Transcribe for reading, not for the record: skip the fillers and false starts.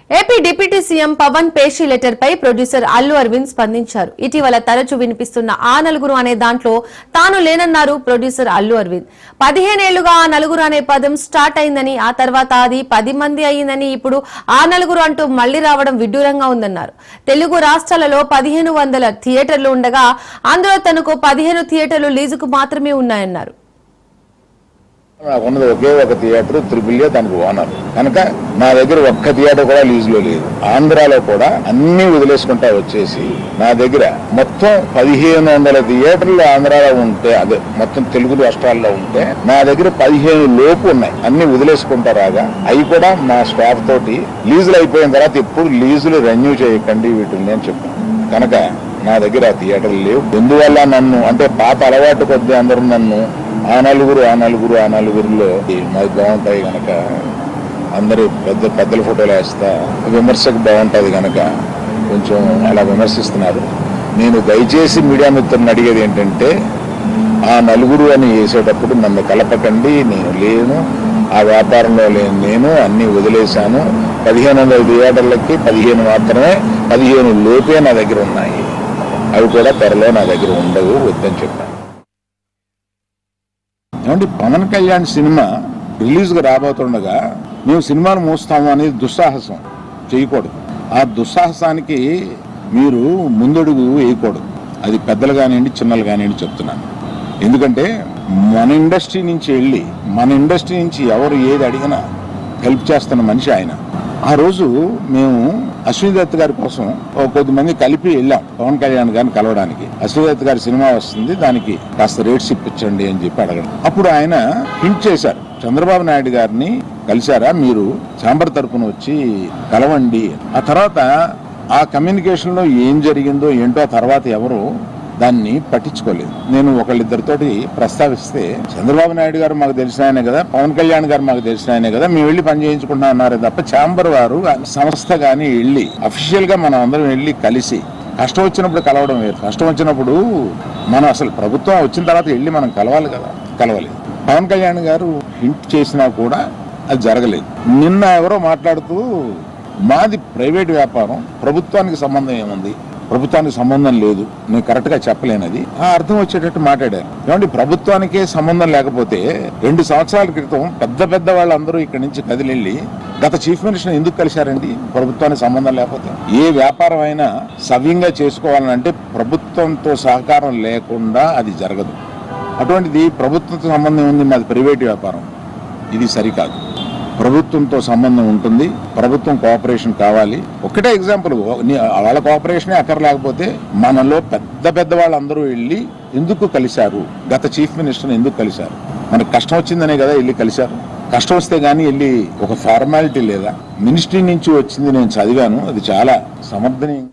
AP deputy CM Pawan పేషీ letter పై producer Allu Aravind స్పందించారు. ఇటీవల తరచూ వినిపిస్తున్న ఆ నలుగురు అనే దాంట్లో తాను లేనన్నారు ప్రొడ్యూసర్ అల్లు అరవింద్. 15 ఏళ్లుగా ఆ నలుగురు అనే పదం స్టార్ట్ అయిందని, ఆ తర్వాత అది 10 మంది అయిందని, ఇప్పుడు ఆ నలుగురు అంటూ మళ్లీ రావడం విడ్డూరంగా ఉందన్నారు. తెలుగు రాష్ట్రాలలో 1500 థియేటర్లు ఉండగా అందులో తనకు 15 థియేటర్లు లీజుకు మాత్రమే ఉన్నాయన్నారు. ఉన్నది ఒకే ఒక థియేటర్ త్రిబుల్ఏ దానికి ఓనర్ కనుక నా దగ్గర ఒక్క థియేటర్ కూడా లీజ్ లో లేదు. ఆంధ్రాలో కూడా అన్ని వదిలేసుకుంటా వచ్చేసి నా దగ్గర మొత్తం 1500 థియేటర్లు ఆంధ్రాలో ఉంటే, అదే మొత్తం తెలుగు రాష్ట్రాల్లో ఉంటే నా దగ్గర 15 లోపు ఉన్నాయి. అన్ని వదిలేసుకుంటా రాగా అవి కూడా మా స్టాఫ్ తోటి లీజులు అయిపోయిన తర్వాత ఎప్పుడు లీజులు రెన్యూ చేయకండి వీటిని అని చెప్పాను. కనుక నా దగ్గర ఆ థియేటర్లు లేవు. ఎందువల్ల నన్ను అంటే పాత అలవాటు కొద్ది అందరూ నన్ను ఆ నలుగురిలో మాది బాగుంటాయి కనుక అందరూ పెద్దల ఫోటోలు వేస్తా విమర్శకు బాగుంటుంది కనుక కొంచెం అలా విమర్శిస్తున్నారు. నేను దయచేసి మీడియా మిత్రులను అడిగేది ఏంటంటే, ఆ నలుగురు అని వేసేటప్పుడు నన్ను కలపకండి. నేను లేను, ఆ వ్యాపారంలో లేను. నేను అన్ని వదిలేశాను. 1500 థియేటర్లకి 15 మాత్రమే, 15 లోపే నా దగ్గర ఉన్నాయి. అవి కూడా త్వరలో నా దగ్గర ఉండవు, వద్దని చెప్పాను. ఏమంటే పవన్ కళ్యాణ్ సినిమా రిలీజ్గా రాబోతుండగా మేము సినిమాను మోస్తాము అనేది దుస్సాహసం చేయకూడదు. ఆ దుస్సాహసానికి మీరు ముందడుగు వేయకూడదు. అది పెద్దలు కానివ్వండి, చిన్నలు కానివ్వండి చెప్తున్నాను. ఎందుకంటే మన ఇండస్ట్రీ నుంచి ఎవరు ఏది అడిగినా హెల్ప్ చేస్తున్న మనిషి ఆయన. ఆ రోజు మేము అశ్విని దత్ గారి కోసం కొద్దిమంది కలిపి వెళ్ళాం పవన్ కళ్యాణ్ గారిని కలవడానికి. అశ్విని దత్ గారి సినిమా వస్తుంది, దానికి కాస్త రేట్స్ ఇప్పించండి అని చెప్పి అడగడం. అప్పుడు ఆయన హింట్ చేశారు, చంద్రబాబు నాయుడు గారిని కలిశారా మీరు, ఛాంబర్ తరఫున వచ్చి కలవండి. ఆ తర్వాత ఆ కమ్యూనికేషన్ లో ఏం జరిగిందో ఏంటో ఆ తర్వాత ఎవరు దాన్ని పట్టించుకోలేదు. నేను ఒకళ్ళిద్దరితోటి ప్రస్తావిస్తే, చంద్రబాబు నాయుడు గారు మాకు తెలిసిన ఆయనే కదా, పవన్ కళ్యాణ్ గారు మాకు తెలిసిన ఆయనే కదా, మేము వెళ్ళి పని చేయించుకుంటున్నా అన్నారే తప్ప ఛాంబర్ వారు సంస్థ గాని వెళ్ళి అఫీషియల్ గా మనం అందరం వెళ్ళి కలిసి కష్టం వచ్చినప్పుడు కలవడం వేరు. కష్టం వచ్చినప్పుడు మనం అసలు ప్రభుత్వం వచ్చిన తర్వాత వెళ్ళి మనం కలవాలి కదా, కలవలేదు. పవన్ కళ్యాణ్ గారు హింట్ చేసినా కూడా అది జరగలేదు. నిన్న ఎవరో మాట్లాడుతూ మాది ప్రైవేట్ వ్యాపారం, ప్రభుత్వానికి సంబంధం ఏముంది, ప్రభుత్వానికి సంబంధం లేదు, నేను కరెక్ట్ గా చెప్పలేనది ఆ అర్థం వచ్చేటట్టు మాట్లాడారు. ఏమంటే ప్రభుత్వానికే సంబంధం లేకపోతే 2 సంవత్సరాల క్రితం పెద్ద వాళ్ళందరూ ఇక్కడి నుంచి కదిలిళ్ళి గత చీఫ్ మినిస్టర్ ఎందుకు కలిశారండి? ప్రభుత్వానికి సంబంధం లేకపోతే. ఏ వ్యాపారం అయినా సవ్యంగా చేసుకోవాలంటే ప్రభుత్వంతో సహకారం లేకుండా అది జరగదు. అటువంటిది ప్రభుత్వంతో సంబంధం ఉంది, మాది ప్రైవేట్ వ్యాపారం, ఇది సరికాదు. ప్రభుత్వంతో సంబంధం ఉంటుంది, ప్రభుత్వం కోఆపరేషన్ కావాలి. ఒకటే ఎగ్జాంపుల్, వాళ్ళ కోఆపరేషనే అక్కర్లేకపోతే మనలో పెద్ద వాళ్ళందరూ వెళ్ళి ఎందుకు కలిశారు, గత చీఫ్ మినిస్టర్ ఎందుకు కలిశారు? మనకు కష్టం వచ్చిందనే కదా వెళ్ళి కలిశారు. కష్టం వస్తే గానీ వెళ్ళి ఒక ఫార్మాలిటీ లేదా? మినిస్ట్రీ నుంచి వచ్చింది నేను చదివాను, అది చాలా సమర్థనీయం.